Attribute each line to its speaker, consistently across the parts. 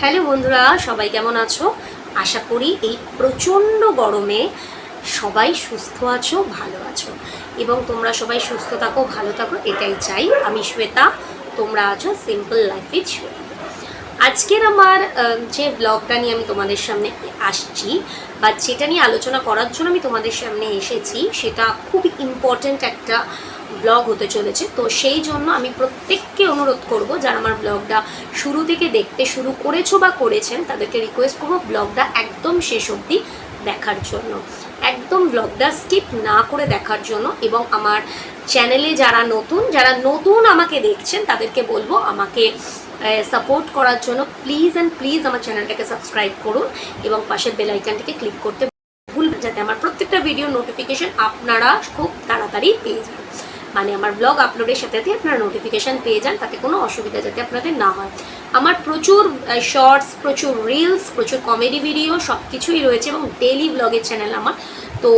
Speaker 1: Hello বন্ধুরা, সবাই কেমন আছো? আশা করি এই প্রচণ্ড গরমে সবাই সুস্থ আছো, ভালো আছো এবং তোমরা সবাই সুস্থ থাকো, ভালো থাকো, এটাই চাই। আমি শ্বেতা, তোমরা আছো সিম্পল লাইফ উইথ শ্বেতা। আজকের আমার যে ব্লগটা নিয়ে আমি তোমাদের সামনে আসছি বা যেটা নিয়ে আলোচনা করার জন্য আমি তোমাদের সামনে এসেছি, সেটা খুব ইম্পর্ট্যান্ট একটা ব্লগ হতে চলেছে। তো সেই জন্য আমি প্রত্যেককে অনুরোধ করব, যারা আমার ব্লগটা শুরু থেকে দেখতে শুরু করেছো বা করেছেন, তাদেরকে রিকোয়েস্ট করবো ব্লগটা একদম শেষ অবধি দেখার জন্য, একদম ব্লগটা স্কিপ না করে দেখার জন্য। এবং আমার চ্যানেলে যারা নতুন আমাকে দেখছেন, তাদেরকে বলবো আমাকে সাপোর্ট করার জন্য প্লিজ অ্যান্ড প্লিজ আমার চ্যানেলটাকে সাবস্ক্রাইব করুন এবং পাশের বেল আইকনটিকে ক্লিক করতে ভুলবেন, যাতে আমার প্রত্যেকটা ভিডিও নোটিফিকেশন আপনারা খুব তাড়াতাড়ি পেয়ে যান। মানে আমার ব্লগ আপলোডের সাথে সাথে আপনারা নোটিফিকেশান পেয়ে যান, তাতে কোনো অসুবিধা যাতে আপনাদের না হয়। আমার প্রচুর শর্টস, প্রচুর রিলস, প্রচুর কমেডি ভিডিও সব কিছুই রয়েছে এবং ডেইলি ব্লগের চ্যানেল আমার। তো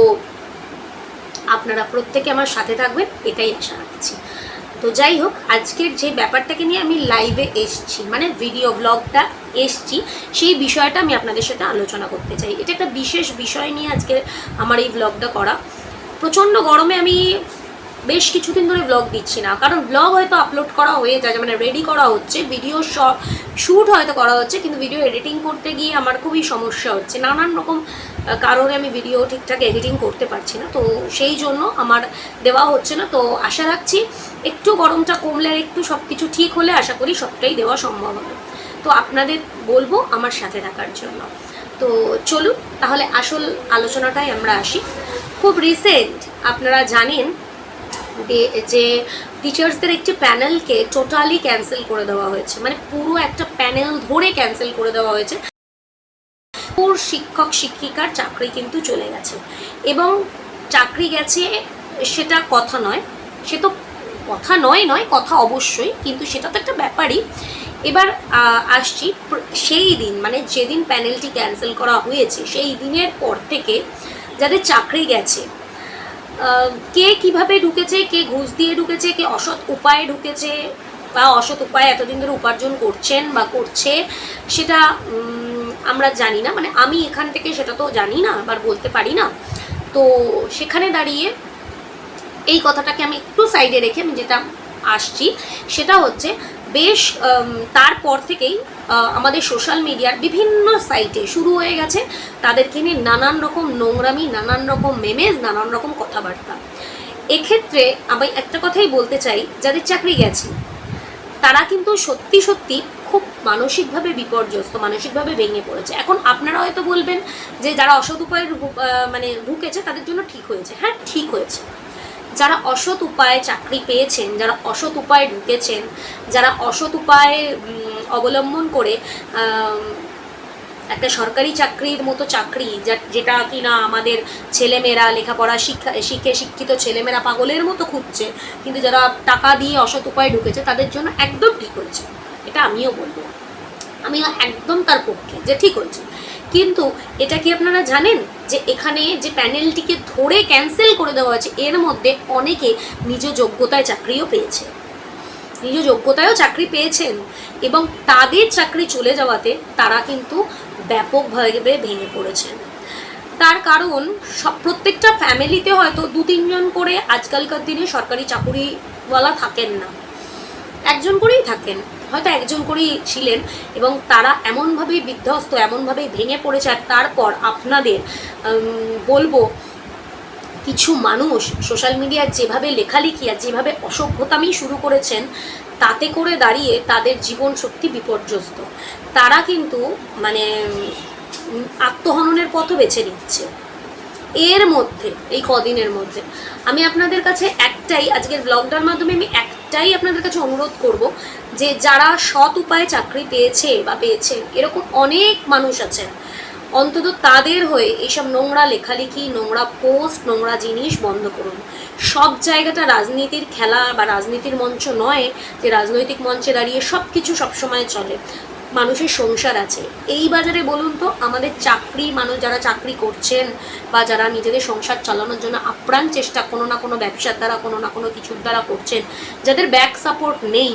Speaker 1: আপনারা প্রত্যেকে আমার সাথে থাকবেন, এটাই আশা রাখছি। তো যাই হোক, আজকের যে ব্যাপারটাকে নিয়ে আমি লাইভে এসছি, মানে ভিডিও ব্লগটা এসছি, সেই বিষয়টা আমি আপনাদের সাথে আলোচনা করতে চাই। এটা একটা বিশেষ বিষয় নিয়ে আজকে আমার এই ব্লগটা করা। প্রচণ্ড গরমে আমি বেশ কিছুদিন ধরে ব্লগ দিচ্ছি না, কারণ ব্লগ হয়তো আপলোড করা হয়ে যায়, মানে রেডি করা হচ্ছে, ভিডিও শ্যুট হয়তো করা হচ্ছে, কিন্তু ভিডিও এডিটিং করতে গিয়ে আমার খুবই সমস্যা হচ্ছে। নানান রকম কারণে আমি ভিডিও ঠিকঠাক এডিটিং করতে পারছি না, তো সেই জন্য আমার দেওয়া হচ্ছে না। তো আশা রাখছি একটু গরমটা কমলে আর একটু সব কিছু ঠিক হলে আশা করি সবটাই দেওয়া সম্ভব হবে। তো আপনাদের বলবো আমার সাথে থাকার জন্য। তো চলুন তাহলে আসল আলোচনাটাই আমরা আসি। খুব রিসেন্ট আপনারা জানেন যে টিচার্সদের একটি প্যানেলকে টোটালি ক্যান্সেল করে দেওয়া হয়েছে, মানে পুরো একটা প্যানেল ধরে ক্যান্সেল করে দেওয়া হয়েছে। শিক্ষক শিক্ষিকার চাকরি কিন্তু চলে গেছে, এবং চাকরি গেছে সেটা কথা নয়, সে তো কথা নয় কথা অবশ্যই, কিন্তু সেটা তো একটা ব্যাপারই। এবার আসছি সেই দিন, মানে যেদিন প্যানেলটি ক্যান্সেল করা হয়েছে সেই দিনের পর থেকে যাদের চাকরি গেছে, কে কিভাবে ঢুকেছে, কে ঘুষ দিয়ে ঢুকেছে, কে অসৎ উপায়ে ঢুকেছে বা অসৎ উপায়ে এতদিন ধরে উপার্জন করছেন বা করছে, সেটা আমরা জানি না। মানে আমি এখান থেকে সেটা তো জানি না, আবার বলতে পারি না। তো সেখানে দাঁড়িয়ে এই কথাটাকে আমি একটু সাইডে রেখে আমি যেটা আসছি সেটা হচ্ছে, বেশ তারপর থেকেই আমাদের সোশ্যাল মিডিয়ার বিভিন্ন সাইটে শুরু হয়ে গেছে তাদেরকে নিয়ে নানান রকম নোংরামি, নানান রকম মেমেজ, নানান রকম কথাবার্তা। এক্ষেত্রে আমি একটা কথাই বলতে চাই, যাদের চাকরি গেছে তারা কিন্তু সত্যি সত্যি খুব মানসিকভাবে বিপর্যস্ত, মানসিকভাবে ভেঙে পড়েছে। এখন আপনারা হয়তো বলবেন যে যারা অসৎ উপায়ে মানে ঢুকেছে তাদের জন্য ঠিক হয়েছে। হ্যাঁ, ঠিক হয়েছে। যারা অসৎ উপায়ে চাকরি পেয়েছেন, যারা অসৎ উপায়ে ঢুকেছেন, যারা অসৎ উপায়ে অবলম্বন করে একটা সরকারি চাকরির মতো চাকরি, যেটা কিনা আমাদের ছেলেমেয়েরা লেখাপড়া শিক্ষিত ছেলেমেয়েরা পাগলের মতো খুঁজছে, কিন্তু যারা টাকা দিয়ে অসৎ উপায়ে ঢুকেছে তাদের জন্য একদম ঠিক হয়েছে, এটা আমিও বলবো, আমিও একদম তার পক্ষে যে ঠিক হয়েছে। কিন্তু এটা কি আপনারা জানেন যে এখানে যে প্যানেলটিকে ধরে ক্যান্সেল করে দেওয়া হয়েছে, এর মধ্যে অনেকে নিজ যোগ্যতায় চাকরিও পেয়েছে, নিজ যোগ্যতায়ও চাকরি পেয়েছেন, এবং তাদের চাকরি চলে যাওয়াতে তারা কিন্তু ব্যাপকভাবে ভেঙে পড়েছেন। তার কারণ প্রত্যেকটা ফ্যামিলিতে হয়তো 2-3 জন করে আজকালকার দিনে সরকারি চাকুরিওয়ালা থাকেন না, একজন করেই থাকেন, হয়তো একজন করেই ছিলেন, এবং তারা এমনভাবেই বিধ্বস্ত, এমনভাবেই ভেঙে পড়েছে। আর তারপর আপনাদের বলবো, কিছু মানুষ সোশ্যাল মিডিয়ায় যেভাবে লেখালেখি আর যেভাবে অসভ্যতামি শুরু করেছেন, তাতে করে দাঁড়িয়ে তাদের জীবন সত্যি বিপর্যস্ত। তারা কিন্তু মানে আত্মহননের পথও বেছে নিচ্ছে এর মধ্যে, এই কদিনের মধ্যে। আমি আপনাদের কাছে একটাই, আজকের ব্লগটার মাধ্যমে আমি একটাই আপনাদের কাছে অনুরোধ করব, যে যারা সৎ উপায়ে চাকরি পেয়েছে বা পেয়েছেন, এরকম অনেক মানুষ আছেন, অন্তত তাদের হয়ে এইসব নোংরা লেখালেখি, নোংরা পোস্ট, নোংরা জিনিস বন্ধ করুন। সব জায়গাটা রাজনীতির খেলা বা রাজনীতির মঞ্চ নয় যে রাজনৈতিক মঞ্চে দাঁড়িয়ে সব কিছু সবসময় চলে। মানুষের সংসার আছে এই বাজারে, বলুন তো। আমাদের মানুষ যারা চাকরি করছেন বা যারা নিজেদের সংসার চালানোর জন্য আপ্রাণ চেষ্টা কোনো না কোনো ব্যবসার দ্বারা, কোনো না কোনো কিছুর দ্বারা করছেন, যাদের ব্যাক সাপোর্ট নেই,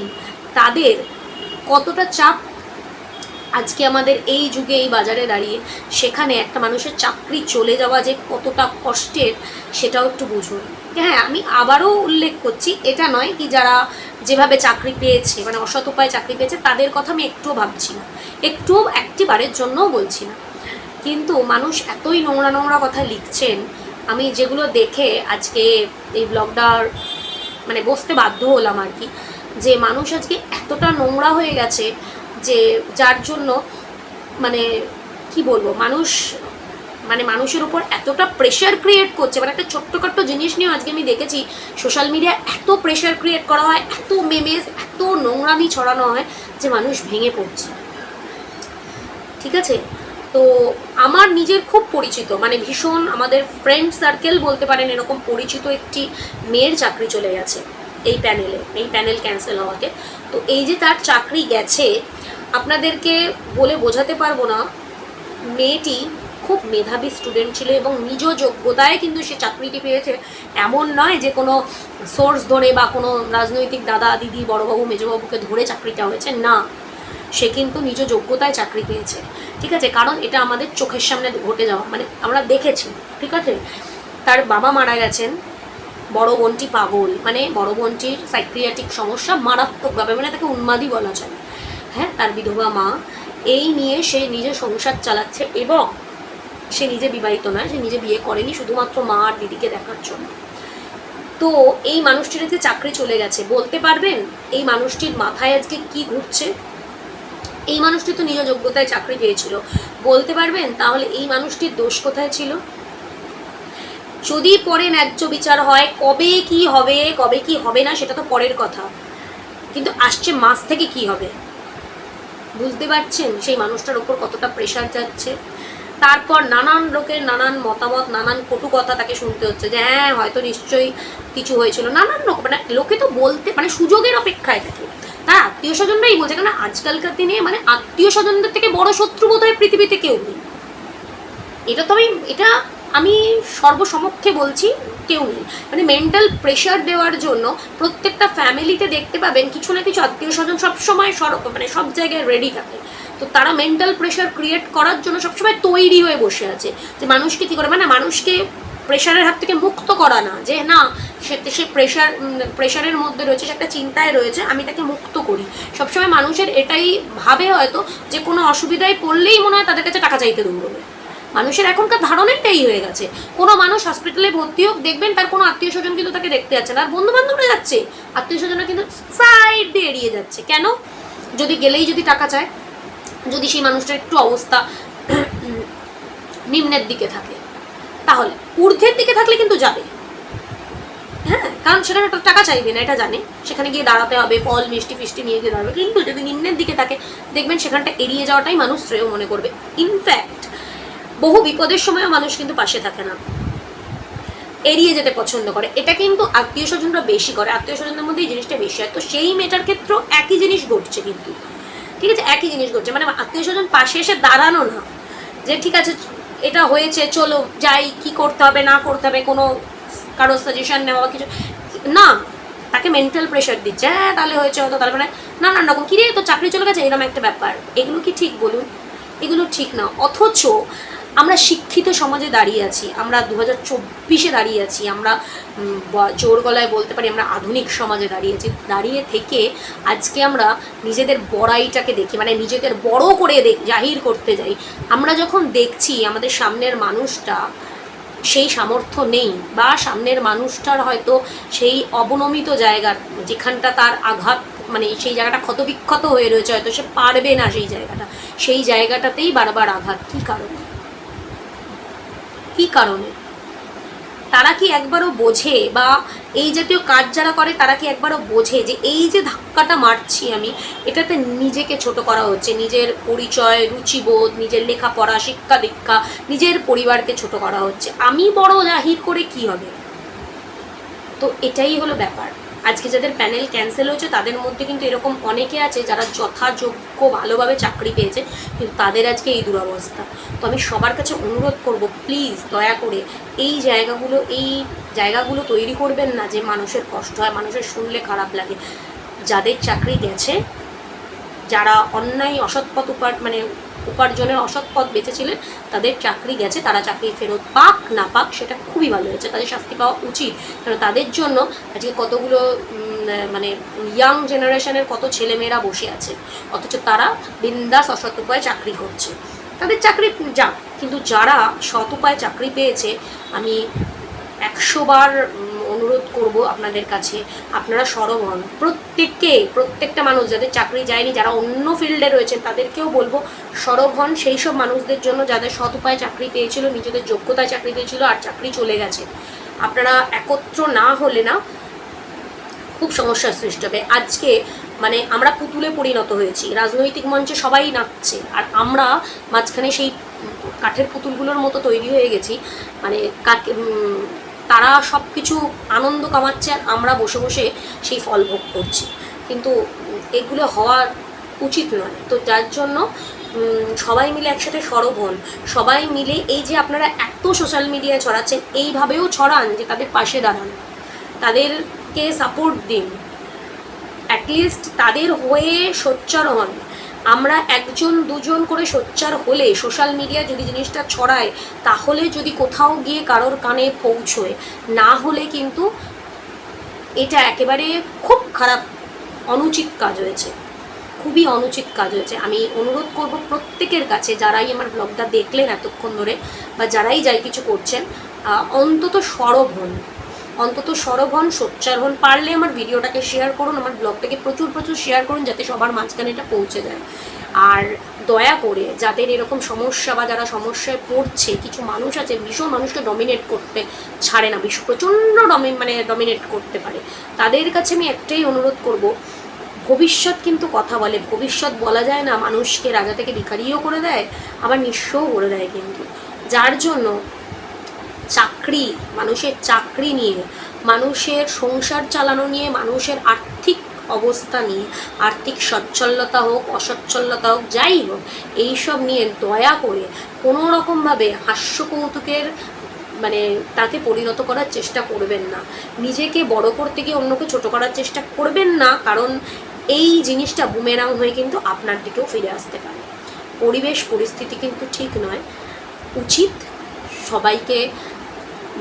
Speaker 1: তাদের কতটা চাপ আজকে আমাদের এই যুগে এই বাজারে দাঁড়িয়ে সেখানে একটা মানুষের চাকরি চলে যাওয়া যে কতটা কষ্টের সেটাও একটু বুঝুন। হ্যাঁ, আমি আবারও উল্লেখ করছি, এটা নয় কি যারা যেভাবে চাকরি পেয়েছে মানে অসৎ উপায়ে চাকরি পেয়েছে তাদের কথা আমি একটুও ভাবছি না, একটুও একটিবারের জন্যও বলছি না, কিন্তু মানুষ এতই নোংরা নোংরা কথা লিখছেন, আমি যেগুলো দেখে আজকে এই ব্লগটার মানে বসতে বাধ্য হলাম আর কি, যে মানুষ আজকে এতটা নোংরা হয়ে গেছে যে যার জন্য মানে কি বলবো, মানুষ মানে মানুষের উপর এতটা প্রেশার ক্রিয়েট করছে, মানে একটা ছোট্টখাট্ট জিনিস নিয়েও আজকে আমি দেখেছি সোশ্যাল মিডিয়ায় এত প্রেশার ক্রিয়েট করা হয়, এত মেমেস, এত নোংরামি ছড়ানো হয় যে মানুষ ভেঙে পড়ছে। ঠিক আছে, তো আমার নিজের খুব পরিচিত মানে ভীষণ আমাদের ফ্রেন্ড সার্কেল বলতে পারেন, এরকম পরিচিত একটি মেয়ের চাকরি চলে গেছে এই প্যানেল ক্যান্সেল হওয়াতে। তো এই যে তার চাকরি গেছে, আপনাদেরকে বলে বোঝাতে পারবো না, মেয়েটি খুব মেধাবী স্টুডেন্ট ছিল এবং নিজ যোগ্যতায় কিন্তু সে চাকরিটি পেয়েছে। এমন নয় যে কোনো সোর্স ধরে বা কোনো রাজনৈতিক দাদা দিদি বড়োবাবু মেজবাবুকে ধরে চাকরিটা হয়েছে, না, সে কিন্তু নিজ যোগ্যতায় চাকরি পেয়েছে। ঠিক আছে, কারণ এটা আমাদের চোখের সামনে ঘটে যাওয়া, মানে আমরা দেখেছি। ঠিক আছে, তার বাবা মারা গেছেন, বড় বোনটি পাগল, মানে বড় বোনটির সাইক্রিয়াটিক সমস্যা মারাত্মকভাবে, মানে তাকে উন্মাদী বলা চলে। হ্যাঁ, তার বিধবা মা, এই নিয়ে সে নিজে সংসার চালাচ্ছে এবং সে নিজে বিবাহিত নয়, সে নিজে বিয়ে করেনি, শুধুমাত্র মা আর দিদিকে দেখার জন্য। তো এই মানুষটির যে চাকরি চলে গেছে, বলতে পারবেন এই মানুষটির মাথায় আজকে কি ঘুরছে? এই মানুষটি তো নিজ যোগ্যতায় চাকরি পেয়েছিল, বলতে পারবেন তাহলে এই মানুষটির দোষ কোথায় ছিল? যদি পরে ন্যায্য বিচার হয়, কবে কি হবে না সেটা তো পরের কথা, কিন্তু আসছে মাস থেকে কি হবে বুঝতে পারছেন সেই মানুষটার ওপর কতটা প্রেশার যাচ্ছে। তারপর নানান লোকের নানান মতামত, নানান কটু কথা তাকে শুনতে হচ্ছে যে হ্যাঁ হয়তো নিশ্চয়ই কিছু হয়েছিল, নানান লোক, মানে লোকে তো বলতে মানে সুযোগের অপেক্ষায় থাকে, তার আত্মীয় স্বজনরাই বলছে, কারণ আজকালকার দিনে মানে আত্মীয় স্বজনদের থেকে বড় শত্রু বোধহয় পৃথিবীতে কেউ নেই। এটা আমি সর্বসমক্ষে বলছি, কেউ নেই। মানে মেন্টাল প্রেশার দেওয়ার জন্য প্রত্যেকটা ফ্যামিলিতে দেখতে পাবেন কিছু না কিছু আত্মীয় স্বজন সবসময় মানে সব জায়গায় রেডি থাকে। তো তারা মেন্টাল প্রেশার ক্রিয়েট করার জন্য সবসময় তৈরি হয়ে বসে আছে যে মানুষকে কী করে, মানে মানুষকে প্রেশারের হাত থেকে মুক্ত করা না, যে না সে প্রেশারের মধ্যে রয়েছে, সে একটা চিন্তায় রয়েছে, আমি তাকে মুক্ত করি। সবসময় মানুষের এটাই ভাবে হয়তো যে কোনো অসুবিধায় পড়লেই মনে হয় তাদের কাছে টাকা চাইতে দৌড়বে। মানুষের এখনকার ধারণাটাই হয়ে গেছে, কোনো মানুষ হসপিটালে ভর্তি হোক দেখবেন তার কোনো আত্মীয় স্বজন কিন্তু তাকে দেখতে যাচ্ছে না, আর বন্ধু বান্ধবরা যাচ্ছে, আত্মীয় স্বজনরা কিন্তু সাইড দিয়ে এড়িয়ে যাচ্ছে। কেন? যদি গেলেই যদি টাকা চায়, যদি সেই মানুষটার একটু অবস্থা নিম্নের দিকে থাকে, তাহলে ঊর্ধ্বের দিকে থাকলে কিন্তু যাবে। হ্যাঁ, কারণ সেখানে একটা টাকা চাইবে না, এটা জানে, সেখানে গিয়ে দাঁড়াতে হবে, ফল মিষ্টি ফিষ্টি নিয়ে গিয়ে দাঁড়াবে। কিন্তু যদি নিম্নের দিকে থাকে দেখবেন সেখানটা এড়িয়ে যাওয়াটাই মানুষ শ্রেয় মনে করবে। ইনফ্যাক্ট বহু বিপদের সময়ও মানুষ কিন্তু পাশে থাকে না, এড়িয়ে যেতে পছন্দ করে। এটা কিন্তু আত্মীয় স্বজনরা বেশি করে, আত্মীয় স্বজনদের মধ্যে এই জিনিসটা বেশি হয়। তো সেই মেয়েটার ক্ষেত্রেও একই জিনিস ঘটছে, কিন্তু ঠিক আছে একই জিনিস ঘটছে, মানে আত্মীয় স্বজন পাশে এসে দাঁড়ানো না, যে ঠিক আছে এটা হয়েছে চলো যাই, কি করতে হবে না করতে হবে, কোনো কারোর সাজেশন নেওয়া কিছু না, তাকে মেন্টাল প্রেশার দিচ্ছে, হ্যাঁ তাহলে হয়েছে হয়তো, তার মানে নানান রকম, কিরে তো চাকরি চলে গেছে, এরকম একটা ব্যাপার। এগুলো কি ঠিক বলুন? এগুলো ঠিক না। অথচ আমরা শিক্ষিত সমাজে দাঁড়িয়ে আছি, আমরা 2024 দাঁড়িয়ে আছি, আমরা জোর গলায় বলতে পারি আমরা আধুনিক সমাজে দাঁড়িয়েছি। দাঁড়িয়ে থেকে আজকে আমরা নিজেদের বড়াইটাকে দেখি, মানে নিজেদের বড় করে জাহির করতে যাই। আমরা যখন দেখছি আমাদের সামনের মানুষটা সেই সামর্থ্য নেই, বা সামনের মানুষটার হয়তো সেই অবনমিত জায়গার যেখানটা তার আঘাত, মানে সেই জায়গাটা ক্ষতবিক্ষত হয়ে রয়েছে, হয়তো সে পারবে না সেই জায়গাটাতেই বারবার আঘাত। কি কারণে তারা কি একবারও বোঝে, বা এই জাতীয় কাজ যারা করে তারা কি একবারও বোঝে যে এই যে ধাক্কাটা মারছি আমি, এটাতে নিজেকে ছোট করা হচ্ছে, নিজের পরিচয়, রুচিবোধ, নিজের লেখাপড়া, শিক্ষা দীক্ষা, নিজের পরিবারকে ছোট করা হচ্ছে। আমি বড় জাহির করে কি হবে? তো এটাই হলো ব্যাপার। আজকে যাদের প্যানেল ক্যান্সেল হয়েছে তাদের মধ্যে কিন্তু এরকম অনেকে আছে যারা যথাযোগ্য ভালোভাবে চাকরি পেয়েছে, কিন্তু তাদের আজকে এই দুরবস্থা। তো আমি সবার কাছে অনুরোধ করব, প্লিজ দয়া করে এই জায়গাগুলো তৈরি করবেন না যে মানুষের কষ্ট হয়, মানুষের শুনলে খারাপ লাগে। যাদের চাকরি গেছে যারা অন্যায় অসৎ পথ উপার্জনের অসৎ পথ বেঁচেছিলেন তাদের চাকরি গেছে, তারা চাকরি ফেরত পাক না পাক সেটা খুবই ভালো হয়েছে, তাদের শাস্তি পাওয়া উচিত। কারণ তাদের জন্য আজকে কতগুলো মানে ইয়াং জেনারেশনের কত ছেলেমেয়েরা বসে আছে, অথচ তারা বিন্দাস অসৎ উপায়ে চাকরি করছে। তাদের চাকরি যাক, কিন্তু যারা সৎ উপায়ে চাকরি পেয়েছে আমি 100 বার অনুরোধ করব আপনাদের কাছে, আপনারা সরব হন। প্রত্যেকটা মানুষ যাদের চাকরি যায়নি, যারা অন্য ফিল্ডে রয়েছেন তাদেরকেও বলবো সরব হন সেই সব মানুষদের জন্য যাদের সৎ উপায়ে চাকরি পেয়েছিল, নিজেদের যোগ্যতায় চাকরি পেয়েছিল আর চাকরি চলে গেছে। আপনারা একত্র না হলে না খুব সমস্যার সৃষ্টি হবে। আজকে মানে আমরা পুতুলে পরিণত হয়েছি, রাজনৈতিক মঞ্চে সবাই নাচছে আর আমরা মাঝখানে সেই কাঠের পুতুলগুলোর মতো তৈরি হয়ে গেছি। মানে তারা সব কিছু আনন্দ কামাচ্ছে আর আমরা বসে বসে সেই ফল ভোগ করছি, কিন্তু এগুলো হওয়া উচিত নয়। তো যার জন্য সবাই মিলে একসাথে সরব হন, সবাই মিলে এই যে আপনারা এত সোশ্যাল মিডিয়ায় ছড়াচ্ছেন এইভাবেও ছড়ান যে তাদের পাশে দাঁড়ান, তাদেরকে সাপোর্ট দিন, অ্যাটলিস্ট তাদের হয়ে সোচ্চার হন। আমরা একজন দুজন করে সোচ্চার হলে সোশ্যাল মিডিয়া যদি জিনিসটা ছড়ায় তাহলে যদি কোথাও গিয়ে কারোর কানে পৌঁছয়, না হলে কিন্তু এটা একেবারে খুব খারাপ অনুচিত কাজ হয়েছে, খুবই অনুচিত কাজ হয়েছে। আমি অনুরোধ করব প্রত্যেকের কাছে, যারাই আমার ব্লগটা দেখলেন এতক্ষণ ধরে বা যারাই যাই কিছু করছেন, অন্তত সরব হন, সোচ্চার হন। পারলে আমার ভিডিওটাকে শেয়ার করুন, আমার ব্লগটাকে প্রচুর শেয়ার করুন যাতে সবার মাঝখানে এটা পৌঁছে যায়। আর দয়া করে যাদের এরকম সমস্যা বা যারা সমস্যায় পড়ছে, কিছু মানুষ আছে ভীষণ মানুষকে ডমিনেট করতে ছাড়ে না, প্রচণ্ড ডমিনেট করতে পারে, তাদের কাছে আমি একটাই অনুরোধ করব, ভবিষ্যৎ কিন্তু কথা বলে। ভবিষ্যৎ বলা যায় না, মানুষকে রাজা থেকে ভিখারিও করে দেয় আবার নিঃস্বও করে দেয়। কিন্তু যার জন্য মানুষের চাকরি নিয়ে, মানুষের সংসার চালানো নিয়ে, মানুষের আর্থিক অবস্থা নিয়ে, আর্থিক সচ্ছলতা হোক অসচ্ছলতা হোক যাই হোক, এইসব নিয়ে দয়া করে কোনো রকমভাবে হাস্য কৌতুকের তাকে পরিণত করার চেষ্টা করবেন না, নিজেকে বড় করতে গিয়ে অন্যকে ছোট করার চেষ্টা করবেন না, কারণ এই জিনিসটা বুমেরাং হয়ে কিন্তু আপনার দিকেও ফিরে আসতে পারে। পরিবেশ পরিস্থিতি কিন্তু ঠিক নয়, উচিত সবাইকে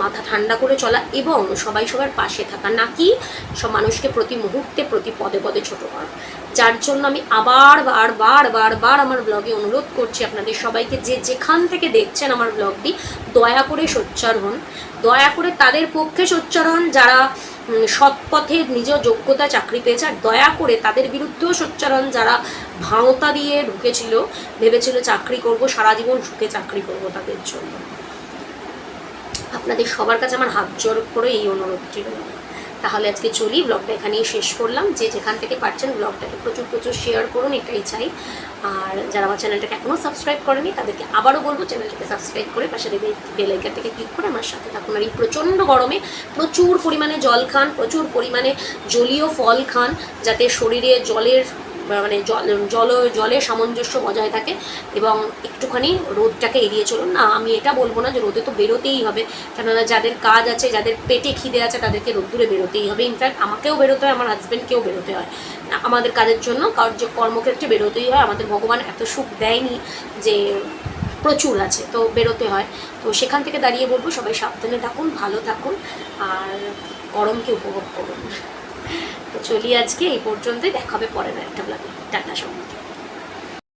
Speaker 1: মাথা ঠান্ডা করে চলা এবং সবাই সবার পাশে থাকা, নাকি সব মানুষকে প্রতি মুহূর্তে প্রতি পদে ছোট করা। যার জন্য আমি আবার বার আমার ব্লগে অনুরোধ করছি আপনাদের সবাইকে, যে যেখান থেকে দেখছেন আমার ব্লগটি, দয়া করে সোচ্চার হন, দয়া করে তাদের পক্ষে সোচ্চার হন যারা সৎ পথে নিজ যোগ্যতা চাকরি পেয়েছে, আর দয়া করে তাদের বিরুদ্ধেও সোচ্চার হন যারা ভাঁওতা দিয়ে ভেবেছিল চাকরি করব, সারা জীবন সুখে চাকরি করব। তাদের জন্য আপনাদের সবার কাছে আমার হাত জোর করে এই অনুরোধটি রইল। তাহলে আজকে চলি, ব্লগটা এখানেই শেষ করলাম। যে যেখান থেকে পারছেন ব্লগটাকে প্রচুর শেয়ার করুন, এটাই চাই। আর যারা আমার চ্যানেলটাকে এখনও সাবস্ক্রাইব করেনি তাদেরকে আবারও বলবো চ্যানেলটাকে সাবস্ক্রাইব করে পাশে বেল আইকনটাকে ক্লিক করে আমার সাথে থাকুন। আর এই প্রচণ্ড গরমে প্রচুর পরিমাণে জল খান, প্রচুর পরিমাণে জলীয় ফল খান, যাতে শরীরে জলের সামঞ্জস্য বজায় থাকে, এবং একটুখানি রোদটাকে এড়িয়ে চলুন। না, আমি এটা বলবো না যে রোদে তো বেরোতেই হবে, কেননা যাদের কাজ আছে, যাদের পেটে খিদে আছে তাদেরকে রোদ্দুরে বেরোতেই হবে। ইনফ্যাক্ট আমাকেও বেরোতে হয়, আমার হাজব্যান্ডকেও বেরোতে হয়, আমাদের কাজের জন্য কর্মক্ষেত্রে বেরোতেই হয়। আমাদের ভগবান এত সুখ দেয়নি যে প্রচুর আছে, তো বেরোতে হয়। তো সেখান থেকে দাঁড়িয়ে বলবো সবাই সাবধানে থাকুন, ভালো থাকুন আর গরমকে উপভোগ করুন। তো চলি আজকে এই পর্যন্তই, দেখা হবে পরের একটা ব্লগে। টাটা সবাইকে।